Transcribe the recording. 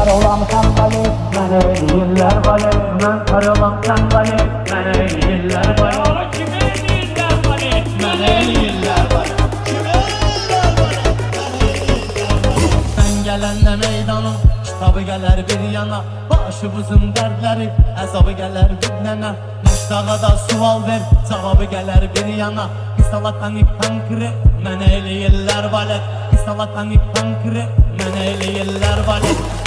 Karolam kangali, mənə eləyirlər vali. Mən karolam kangali, mənə eləyirlər vali. Kime eləyirlər vali? Mənə eləyirlər vali. Kime eləyirlər vali? Mənə eləyirlər vali. Sən gələndə meydanım, kitabı gələr bir yana. Başımızın dərdləri, əzabı gələr bir nənə. Müştağa da sual ver, cavabı gələr bir yana. Salatan pankre, mənə eləyirlər valet. Salatan pankre, mənə eləyirlər valet.